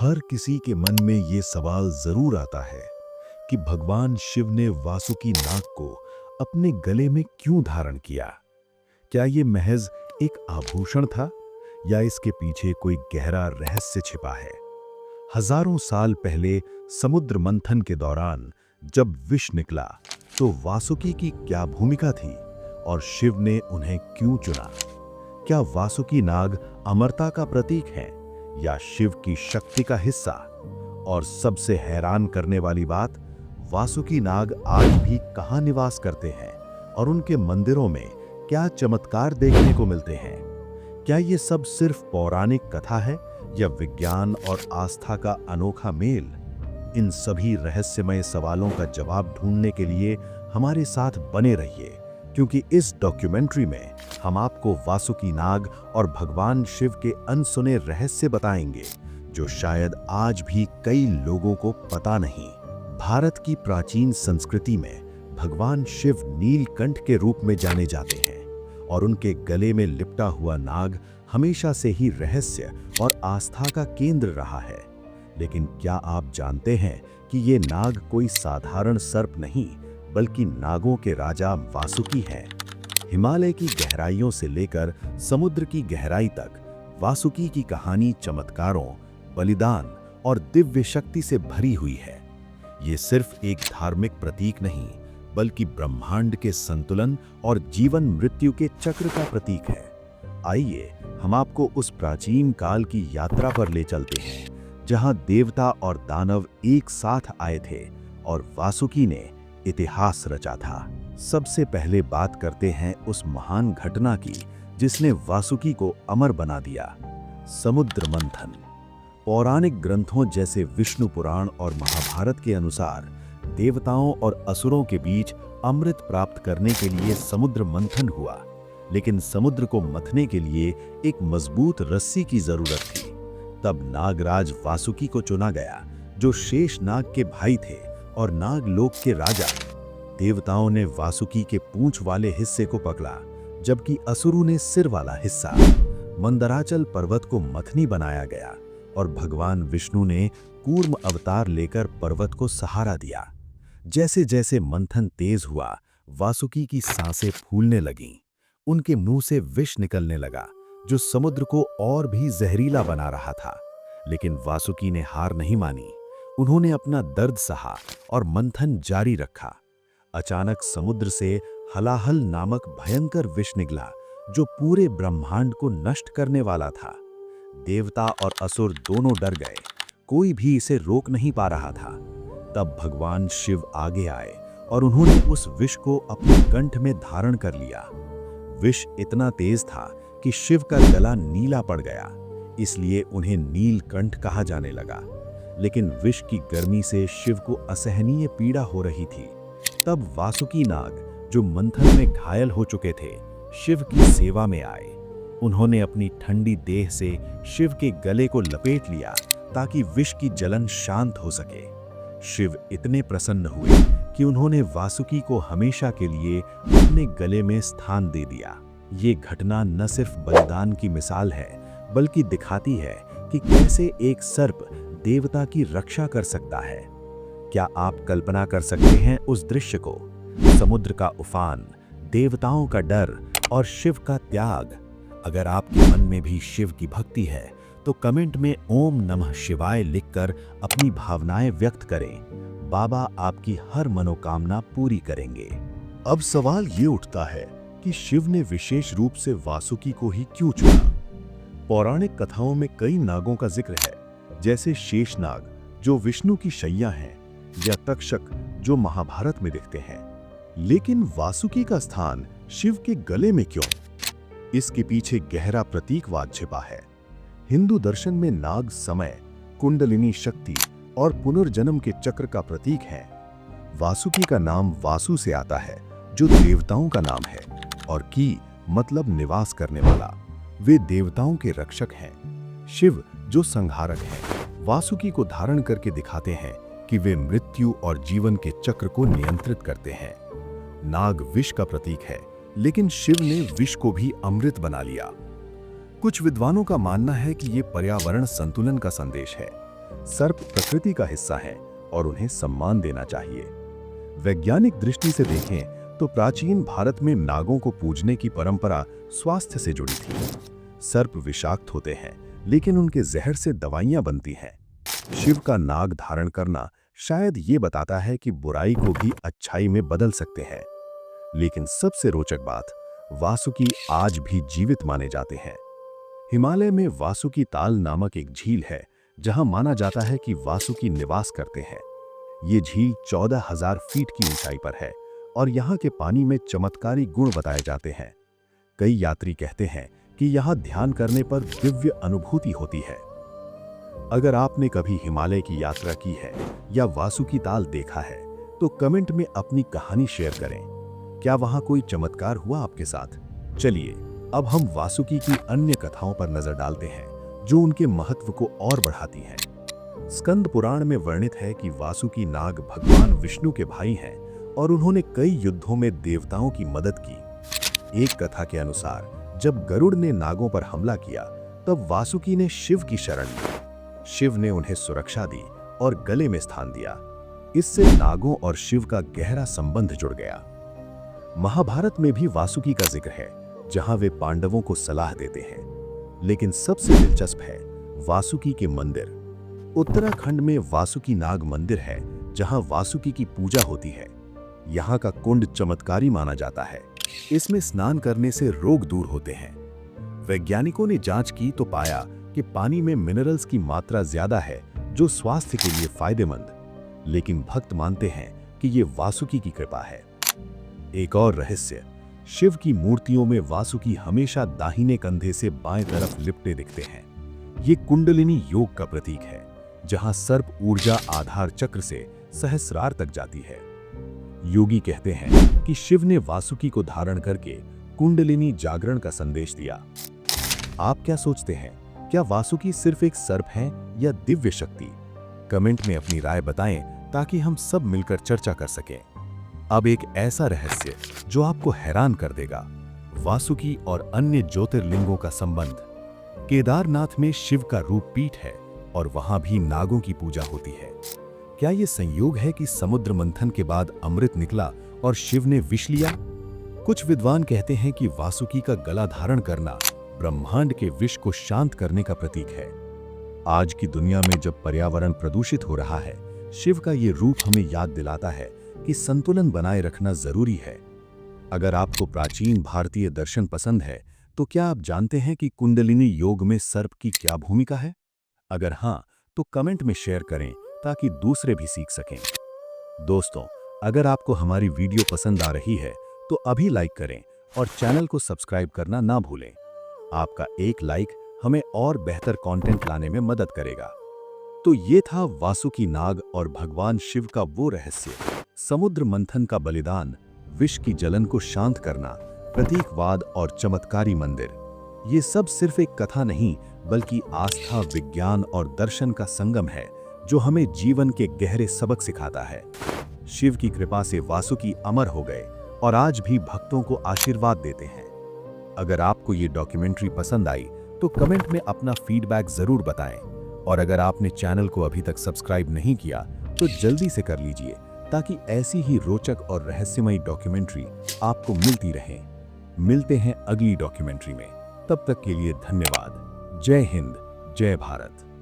हर किसी के मन में ये सवाल जरूर आता है कि भगवान शिव ने वासुकी नाग को अपने गले में क्यों धारण किया। क्या ये महज एक आभूषण था या इसके पीछे कोई गहरा रहस्य छिपा है। हजारों साल पहले समुद्र मंथन के दौरान जब विष निकला तो वासुकी की क्या भूमिका थी और शिव ने उन्हें क्यों चुना। क्या वासुकी नाग अमरता का प्रतीक है या शिव की शक्ति का हिस्सा। और सबसे हैरान करने वाली बात, वासुकी नाग आज भी कहां निवास करते हैं और उनके मंदिरों में क्या चमत्कार देखने को मिलते हैं। क्या ये सब सिर्फ पौराणिक कथा है या विज्ञान और आस्था का अनोखा मेल। इन सभी रहस्यमय सवालों का जवाब ढूंढने के लिए हमारे साथ बने रहिए, क्योंकि इस डॉक्यूमेंट्री में हम आपको वासुकी नाग और भगवान शिव के अनसुने रहस्य बताएंगे जो शायद आज भी कई लोगों को पता नहीं। भारत की प्राचीन संस्कृति में भगवान शिव नीलकंठ के रूप में जाने जाते हैं और उनके गले में लिपटा हुआ नाग हमेशा से ही रहस्य और आस्था का केंद्र रहा है। लेकिन क्या आप जानते हैं कि ये नाग कोई साधारण सर्प नहीं, बल्कि नागों के राजा वासुकी हैं। हिमालय की गहराइयों से लेकर समुद्र की गहराई तक वासुकी की कहानी चमत्कारों, बलिदान और दिव्य शक्ति से भरी हुई है। ये सिर्फ एक धार्मिक प्रतीक नहीं, बल्कि ब्रह्मांड के संतुलन और जीवन मृत्यु के चक्र का प्रतीक है। आइए हम आपको उस प्राचीन काल की यात्रा पर ले चलते हैं, जहां देवता और दानव एक साथ आए थे और वासुकी ने इतिहास रचा था। सबसे पहले बात करते हैं उस महान घटना की जिसने वासुकी को अमर बना दिया, समुद्र मंथन। पौराणिक ग्रंथों जैसे विष्णु पुराण और महाभारत के अनुसार देवताओं और असुरों के बीच अमृत प्राप्त करने के लिए समुद्र मंथन हुआ, लेकिन समुद्र को मथने के लिए एक मजबूत रस्सी की जरूरत थी। तब नागराज वासुकी को चुना गया, जो शेष नाग के भाई थे और नागलोक के राजा। देवताओं ने वासुकी के पूंछ वाले हिस्से को पकड़ा, जबकि असुरों ने सिर वाला हिस्सा। मंदराचल पर्वत को मथनी बनाया गया और भगवान विष्णु ने कूर्म अवतार लेकर पर्वत को सहारा दिया। जैसे जैसे मंथन तेज हुआ, वासुकी की सांसें फूलने लगीं। उनके मुंह से विष निकलने लगा, जो समुद्र को और भी जहरीला बना रहा था। लेकिन वासुकी ने हार नहीं मानी। उन्होंने अपना दर्द सहा और मंथन जारी रखा। अचानक समुद्र से हलाहल नामक भयंकर विष निकला, जो पूरे ब्रह्मांड को नष्ट करने वाला था। देवता और असुर दोनों डर गए, कोई भी इसे रोक नहीं पा रहा था। तब भगवान शिव आगे आए और उन्होंने उस विष को अपने कंठ में धारण कर लिया। विष इतना तेज था कि शिव का गला नीला पड़ गया, इसलिए उन्हें नीलकंठ कहा जाने लगा। लेकिन विष की गर्मी से शिव को असहनीय पीड़ा हो रही थी। तब वासुकी नाग, जो मंथन में घायल हो चुके थे, शिव की सेवा में आए। उन्होंने अपनी ठंडी देह से शिव के गले को लपेट लिया ताकि विष की जलन शांत हो सके। शिव इतने प्रसन्न हुए कि उन्होंने वासुकी को हमेशा के लिए अपने गले में स्थान दे दिया। ये घटना न सिर्फ बलिदान की मिसाल है, बल्कि दिखाती है कि कैसे एक सर्प देवता की रक्षा कर सकता है। क्या आप कल्पना कर सकते हैं उस दृश्य को? समुद्र का उफान, देवताओं का डर और शिव का त्याग। अगर आपके मन में भी शिव की भक्ति है तो कमेंट में ओम नमः शिवाय लिखकर अपनी भावनाएं व्यक्त करें। बाबा आपकी हर मनोकामना पूरी करेंगे। अब सवाल ये उठता है कि शिव ने विशेष रूप से वासुकी को ही क्यों चुना। पौराणिक कथाओं में कई नागों का जिक्र है, जैसे शेषनाग जो विष्णु की शैया हैं, या तक्षक जो महाभारत में दिखते हैं। लेकिन वासुकी का स्थान शिव के गले में क्यों? इसके पीछे गहरा प्रतीकवाद छिपा है। हिंदू दर्शन में नाग समय, कुंडलिनी शक्ति और पुनर्जन्म के चक्र का प्रतीक है। वासुकी का नाम वासु से आता है, जो देवताओं का नाम है, और की मतलब निवास करने वाला। वे देवताओं के रक्षक हैं। शिव जो संहारक हैं, वासुकी को धारण करके दिखाते हैं कि वे मृत्यु और जीवन के चक्र को नियंत्रित करते हैं। नाग विष का प्रतीक है, लेकिन शिव ने विष को भी अमृत बना लिया। कुछ विद्वानों का मानना है कि ये पर्यावरण संतुलन का संदेश है। सर्प प्रकृति का हिस्सा हैं और उन्हें सम्मान देना चाहिए। वैज्ञानिक दृष्टि से देखें तो प्राचीन भारत में नागों को पूजने की परंपरा स्वास्थ्य से जुड़ी थी। सर्प विषाक्त होते हैं, लेकिन उनके जहर से दवाइयां बनती हैं। शिव का नाग धारण करना शायद ये बताता है कि बुराई को भी अच्छाई में बदल सकते हैं। लेकिन सबसे रोचक बात, वासुकी आज भी जीवित माने जाते हैं। हिमालय में वासुकी ताल नामक एक झील है, जहां माना जाता है कि वासुकी निवास करते हैं। ये झील 14,000 फीट की ऊंचाई पर है और यहाँ के पानी में चमत्कारी गुण बताए जाते हैं। कई यात्री कहते हैं कि यहाँ ध्यान करने पर दिव्य अनुभूति होती है। अगर आपने कभी हिमालय की यात्रा की है या वासुकी ताल देखा है, तो कमेंट में अपनी कहानी शेयर करें। क्या वहां कोई चमत्कार हुआ आपके साथ? चलिए अब हम वासुकी की अन्य कथाओं पर नजर डालते हैं, जो उनके महत्व को और बढ़ाती हैं। स्कंद पुराण में वर्णित है कि वासुकी नाग भगवान विष्णु के भाई हैं और उन्होंने कई युद्धों में देवताओं की मदद की। एक कथा के अनुसार जब गरुड़ ने नागों पर हमला किया, तब वासुकी ने शिव की शरण ली। शिव ने उन्हें सुरक्षा दी और गले में स्थान दिया। इससे नागों और शिव का गहरा संबंध जुड़ गया। महाभारत में भी वासुकी का जिक्र है, जहां वे पांडवों को सलाह देते हैं। लेकिन सबसे दिलचस्प है वासुकी के मंदिर। उत्तराखंड में वासुकी नाग मंदिर है, जहां वासुकी की पूजा होती है। यहाँ का कुंड चमत्कारी माना जाता है। इसमें स्नान करने से रोग दूर होते हैं। वैज्ञानिकों ने जांच की तो पाया कि पानी में मिनरल्स की मात्रा ज्यादा है, जो स्वास्थ्य के लिए फायदेमंद। लेकिन भक्त मानते हैं कि ये वासुकी की कृपा है। एक और रहस्य, शिव की मूर्तियों में वासुकी हमेशा दाहिने कंधे से बाएं तरफ लिपटे दिखते हैं। ये कुंडलिनी योग का प्रतीक है, जहां सर्प ऊर्जा आधार चक्र से सहस्रार तक जाती है। योगी कहते हैं कि शिव ने वासुकी को धारण करके कुंडलिनी जागरण का संदेश दिया। आप क्या सोचते हैं? क्या वासुकी सिर्फ एक सर्प है या दिव्य शक्ति? कमेंट में अपनी राय बताएं, ताकि हम सब मिलकर चर्चा कर सकें। अब एक ऐसा रहस्य जो आपको हैरान कर देगा, वासुकी और अन्य ज्योतिर्लिंगों का संबंध। केदारनाथ में शिव का रूप पीठ है और वहां भी नागों की पूजा होती है। क्या ये संयोग है कि समुद्र मंथन के बाद अमृत निकला और शिव ने विष लिया? कुछ विद्वान कहते हैं कि वासुकी का गला धारण करना ब्रह्मांड के विष को शांत करने का प्रतीक है। आज की दुनिया में जब पर्यावरण प्रदूषित हो रहा है, शिव का ये रूप हमें याद दिलाता है कि संतुलन बनाए रखना जरूरी है। अगर आपको प्राचीन भारतीय दर्शन पसंद है, तो क्या आप जानते हैं कि कुंडलिनी योग में सर्प की क्या भूमिका है? अगर हाँ, तो कमेंट में शेयर करें, ताकि दूसरे भी सीख सकें। दोस्तों, अगर आपको हमारी वीडियो पसंद आ रही है, तो अभी लाइक करें और चैनल को सब्सक्राइब करना ना भूलें। आपका एक लाइक हमें और बेहतर कंटेंट लाने में मदद करेगा। तो ये था वासुकी नाग और भगवान शिव का वो रहस्य, समुद्र मंथन का बलिदान, विष की जलन को शांत करना, प्रतीकवाद और चमत्कारी मंदिर। ये सब सिर्फ एक कथा नहीं, बल्कि आस्था, विज्ञान और दर्शन का संगम है, जो हमें जीवन के गहरे सबक सिखाता है। शिव की कृपा से वासुकी अमर हो गए और आज भी भक्तों को आशीर्वाद देते हैं। अगर आपको ये डॉक्यूमेंट्री पसंद आई, तो कमेंट में अपना फीडबैक जरूर बताएं। और अगर आपने चैनल को अभी तक सब्सक्राइब नहीं किया, तो जल्दी से कर लीजिए, ताकि ऐसी ही रोचक और रहस्यमयी डॉक्यूमेंट्री आपको मिलती रहे। मिलते हैं अगली डॉक्यूमेंट्री में। तब तक के लिए धन्यवाद। जय हिंद, जय भारत।